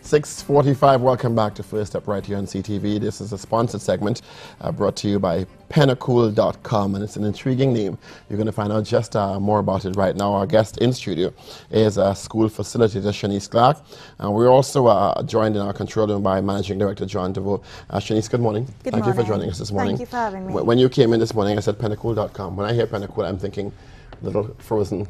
6:45. Welcome back to First Up right here on CTV. This is a sponsored segment brought to you by pennacool.com, and it's an intriguing name. You're going to find out just more about it right now. Our guest in studio is school facilitator Shanice Clark, and we're also joined in our control room by Managing Director John DeVoe. Shanice, good morning. Thank you for joining us this morning. Thank you for having me. When you came in this morning, I said pennacool.com. When I hear Pennacool, I'm thinking little frozen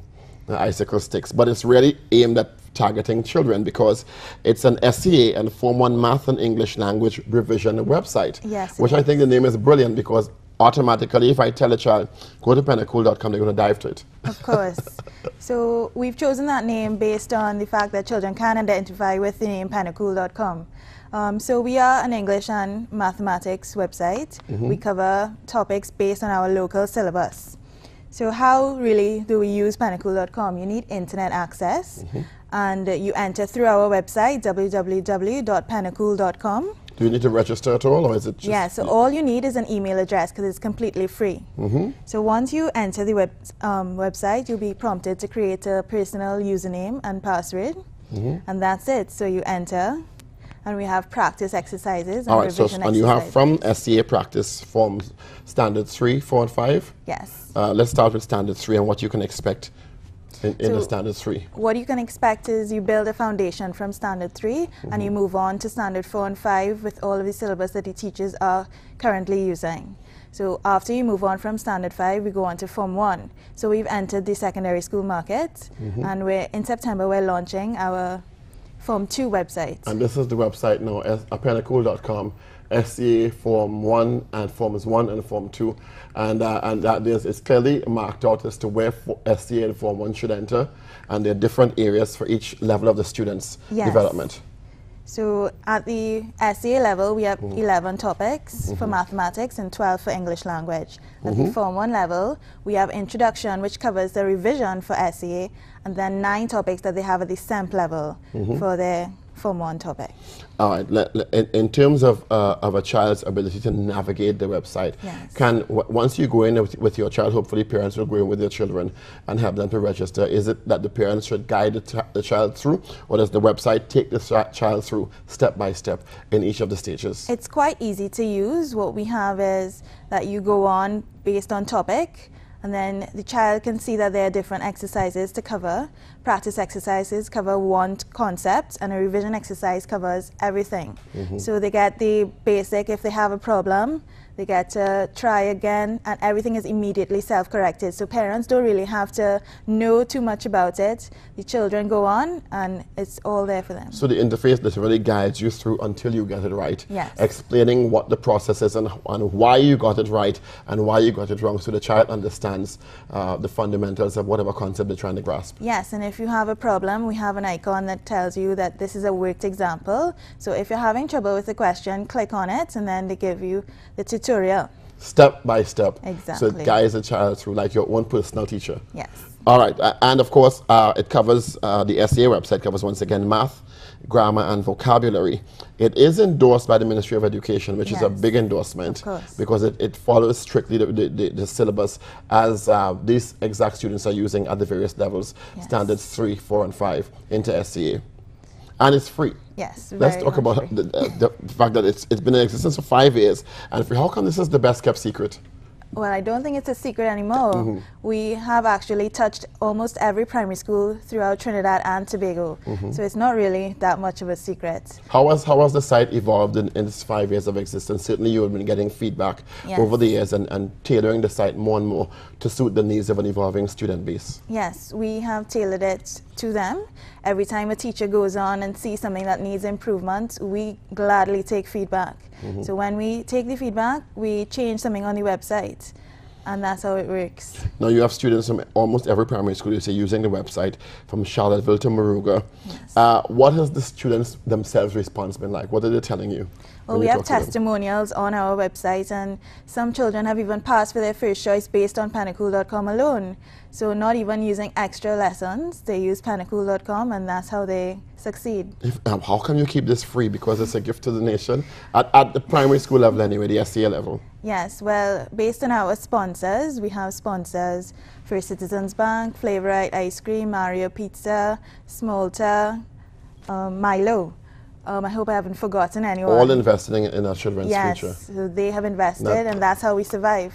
icicle sticks, but it's really aimed at targeting children because it's an S.E.A. and Form 1 Math and English Language Revision website. Yes, which I think the name is brilliant because automatically if I tell a child, go to pennacool.com, they're going to dive to it. Of course. So we've chosen that name based on the fact that children can identify with the name pennacool.com. So we are an English and mathematics website. We cover topics based on our local syllabus. So how really do we use pennacool.com? You need internet access, and you enter through our website, www.pennacool.com. Do you need to register at all, or is it just... Yeah, so all you need is an email address because it's completely free. So once you enter the website, you'll be prompted to create a personal username and password, and that's it. So you enter, and we have practice exercises and revision exercises. And you have from S.E.A. practice forms standard 3, 4, and 5? Yes. Let's start with standard 3 and what you can expect in the standard 3. What you can expect is you build a foundation from standard 3 and you move on to standard 4 and 5 with all of the syllabus that the teachers are currently using. So after you move on from standard 5, we go on to Form 1. So we've entered the secondary school market, and in September we're launching our Form 2 website. And this is the website now, pennacool.com. S.E.A. Form 1 and Forms 1 and Form 2, and that it's clearly marked out as to where S.E.A. and Form 1 should enter, and there are different areas for each level of the students' development. So at the S.E.A. level, we have 11 topics for mathematics and 12 for English language. At the Form 1 level, we have introduction, which covers the revision for S.E.A., and then 9 topics that they have at the SEMP level for their Form 1 topic. All right. In terms of a child's ability to navigate the website, once you go in with your child, hopefully parents will go in with their children and have them to register. Is it that the parents should guide the child through, or does the website take the child through step by step in each of the stages? It's quite easy to use. What we have is that you go on based on topic, and then the child can see that there are different exercises to cover. Practice exercises cover one concept, and a revision exercise covers everything. So they get the basic. If they have a problem, they get to try again, and everything is immediately self-corrected. So parents don't really have to know too much about it. The children go on, and it's all there for them. So the interface literally guides you through until you get it right, yes, explaining what the process is and why you got it right and why you got it wrong, so the child understands the fundamentals of whatever concept they're trying to grasp. Yes, and if you have a problem, we have an icon that tells you that this is a worked example. So if you're having trouble with the question, click on it, and then they give you the tutorial. Step by step. Exactly. So it guides the child through like your own personal teacher. Yes. All right. And of course, it covers, the S.E.A. website covers once again math, grammar, and vocabulary. It is endorsed by the Ministry of Education, which is a big endorsement because it follows strictly the syllabus as these exact students are using at the various levels, standards 3, 4, and 5 into S.E.A. And it's free. Yes. Let's talk about the fact that it's been in existence for 5 years. And how come this is the best kept secret? Well, I don't think it's a secret anymore. We have actually touched almost every primary school throughout Trinidad and Tobago. So it's not really that much of a secret. How has the site evolved in its 5 years of existence? Certainly you have been getting feedback over the years and tailoring the site more and more to suit the needs of an evolving student base. Yes, we have tailored it to them. Every time a teacher goes on and sees something that needs improvement, we gladly take feedback. So when we take the feedback, we change something on the website, and that's how it works. Now you have students from almost every primary school, you say, using the website, from Charlottesville to Moruga. Yes. What has the students themselves' response been like? What are they telling you? Well, we have testimonials on our website, and some children have even passed for their first choice based on pennacool.com alone. So not even using extra lessons, they use pennacool.com, and that's how they succeed. How can you keep this free? Because it's a gift to the nation at the primary school level anyway, the S.E.A. level. Yes, well, based on our sponsors, we have sponsors for Citizens Bank, Flavorite Ice Cream, Mario Pizza, Smolta, Milo. I hope I haven't forgotten anyone. All investing in our children's future. Yes, so they have invested, and that's how we survive.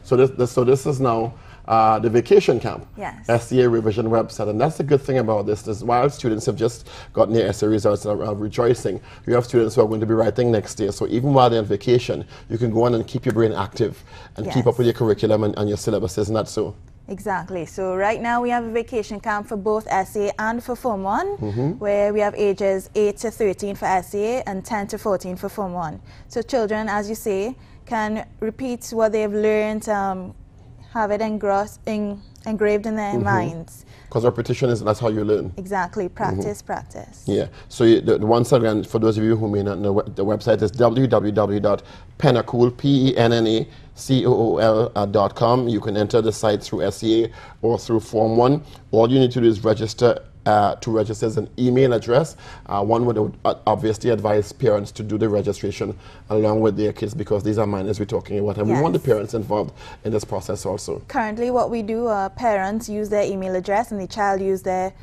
So this is now the vacation camp. Yes. S.E.A. revision website, and that's the good thing about this. Is while students have just gotten their S.E.A. results and are rejoicing, you have students who are going to be writing next year. So even while they're on vacation, you can go on and keep your brain active and keep up with your curriculum and your syllabus. Isn't that so? Exactly. So right now we have a vacation camp for both S.E.A. and for Form 1, where we have ages 8 to 13 for S.E.A. and 10 to 14 for Form 1. So children, as you say, can repeat what they've learned, have it engraved in their minds. Because repetition that's how you learn. Exactly. Practice, practice. Yeah. So once again, for those of you who may not know, the website is www.penacool.com. You can enter the site through S.E.A. or through Form 1. All you need to do is register. To register as an email address. One would obviously advise parents to do the registration along with their kids, because these are minors we're talking about, and we want the parents involved in this process also. Currently what we do, parents use their email address and the child uses their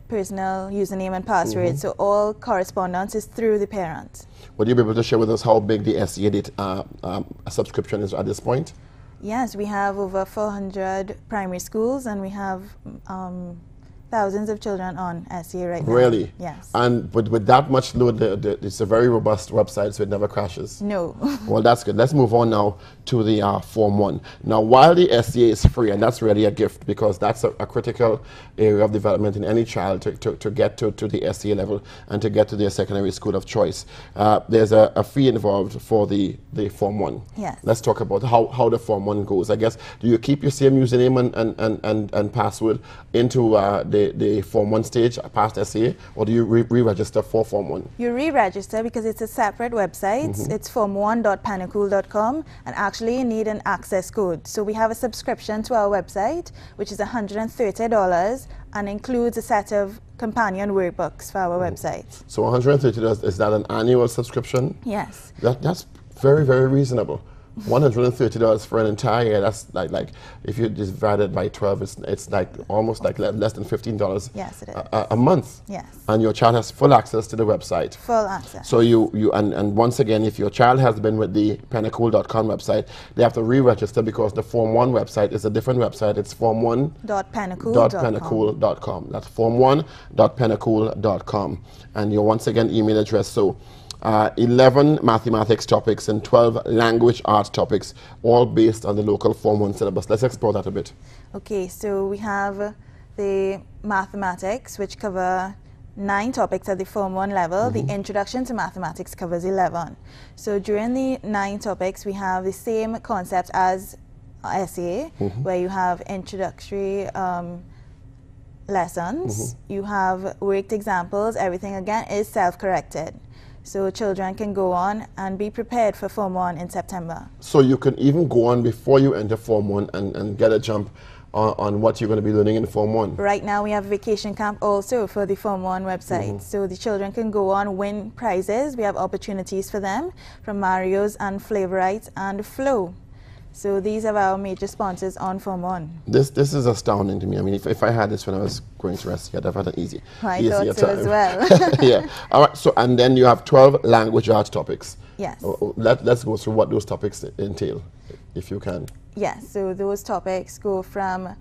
personal username and password, so all correspondence is through the parent. Would you be able to share with us how big the S.E.A. subscription is at this point? Yes, we have over 400 primary schools, and we have thousands of children on S.E.A. right now. Really? Yes. And with that much load, it's a very robust website, so it never crashes. No. Well, that's good. Let's move on now to the Form 1. Now, while the S.E.A. is free, and that's really a gift, because that's a critical area of development in any child to get to the S.E.A. level and to get to their secondary school of choice. There's a fee involved for the Form 1. Yes. Let's talk about how the Form 1 goes. I guess, do you keep your same username and password into the Form 1 stage past S.E.A., or do you re-register for Form 1? You re-register because it's a separate website. It's form1.penacool.com, and actually you need an access code. So we have a subscription to our website, which is $130 and includes a set of companion workbooks for our website. So $130, is that an annual subscription? Yes. That's very, very reasonable. $130 for an entire year. That's like if you divide it by 12, it's like almost like less than $15. Yes, it is. A month. Yes. And your child has full access to the website. Full access. So and once again, if your child has been with the penacool.com website, they have to re-register, because the Form 1 website is a different website. It's form1.penacool.com. That's form1.penacool.com. And your once again email address. So 11 mathematics topics and 12 language arts topics, all based on the local Form 1 syllabus. Let's explore that a bit. Okay, so we have the mathematics, which cover 9 topics at the Form 1 level. The introduction to mathematics covers 11. So during the 9 topics, we have the same concept as S.E.A., where you have introductory lessons, you have worked examples, everything again is self-corrected. So children can go on and be prepared for Form 1 in September. So you can even go on before you enter Form 1 and get a jump on what you're going to be learning in Form 1. Right now we have vacation camp also for the Form 1 website. So the children can go on, win prizes. We have opportunities for them from Mario's and Flavorites and Flow. So these are our major sponsors on Form 1. This is astounding to me. I mean, if I had this when I was going to S.E.A., I'd have had an easier thought so as well. Yeah. All right. So, and then you have 12 language arts topics. Yes. Let's go through what those topics entail, if you can. Yes. So those topics go from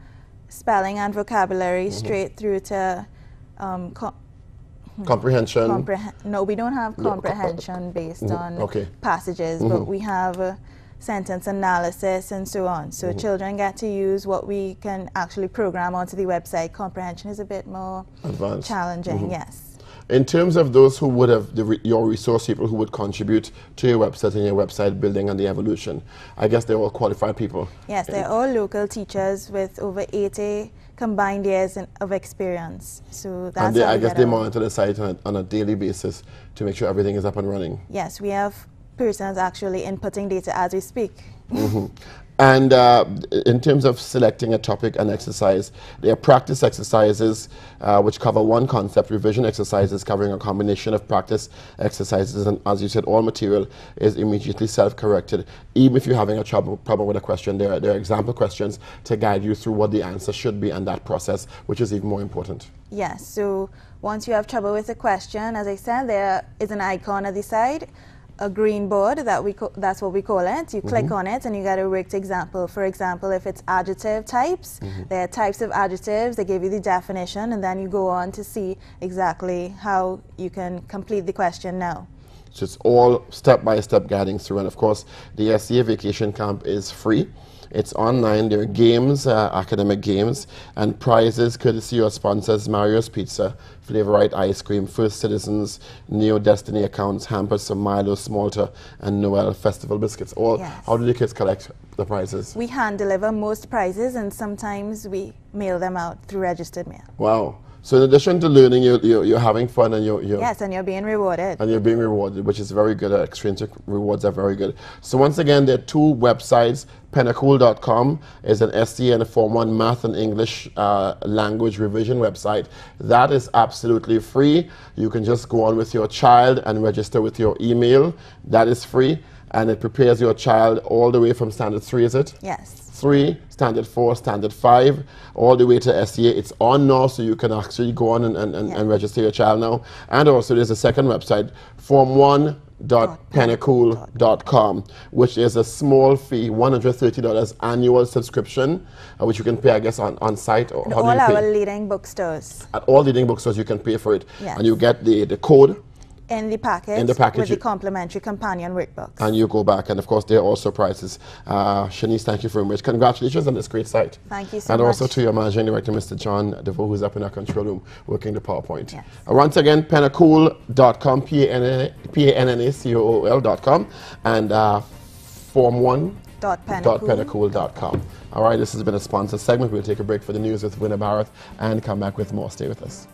spelling and vocabulary straight through to comprehension. No, we don't have comprehension based on passages, but we have sentence analysis and so on. So children get to use what we can actually program onto the website. Comprehension is a bit more advanced, challenging, yes. In terms of those who would have, your resource people who would contribute to your website and your website building and the evolution, I guess they're all qualified people. Yes, they're all local teachers with over 80 combined years of experience. So that's I guess they monitor the site on a daily basis to make sure everything is up and running. Yes, we have persons actually inputting data as we speak. And in terms of selecting a topic and exercise, there are practice exercises which cover one concept, revision exercises covering a combination of practice exercises, and as you said, all material is immediately self-corrected. Even if you're having a problem with a question, there are example questions to guide you through what the answer should be and that process, which is even more important. Yes, so once you have trouble with a question, as I said, there is an icon at the side, a green board, that's what we call it. You click on it and you get a worked example. For example, if it's adjective types, there are types of adjectives, they give you the definition, and then you go on to see exactly how you can complete the question now. So it's all step-by-step guiding through, and of course the S.E.A vacation camp is free. It's online. There are games, academic games, and prizes courtesy of sponsors: Mario's Pizza, Flavorite Ice Cream, First Citizens, Neo Destiny Accounts, Hampers from Milo, Smalter, and Noel Festival Biscuits. Yes. How do the kids collect the prizes? We hand deliver most prizes, and sometimes we mail them out through registered mail. Wow. So in addition to learning, you're having fun, and you're yes, and you're being rewarded. And you're being rewarded, which is very good. Extrinsic rewards are very good. So once again, there are two websites. Pennacool.com is an S.E.A and a Form 1 Math and English language revision website. That is absolutely free. You can just go on with your child and register with your email. That is free, and it prepares your child all the way from Standard 3, is it? Yes. 3, Standard 4, Standard 5, all the way to S.E.A. It's on now, so you can actually go on and register your child now. And also there's a second website, form1.pennacool.com, which is a small fee, $130 annual subscription, which you can pay, I guess, on site. Or all our leading bookstores. At all leading bookstores you can pay for it. Yes. And you get the code in the package with the complimentary companion workbooks. And you go back, and of course there are also prizes. Shanice, thank you very much. Congratulations on this great site. Thank you so much. And also to your managing director, Mr. John DeVoe, who's up in our control room working the PowerPoint. Yes. Once again, pennacool.com, PANNACOOL.com, and form1.pennacool.com. All right, this has been a sponsored segment. We'll take a break for the news with Winner Barrett and come back with more. Stay with us.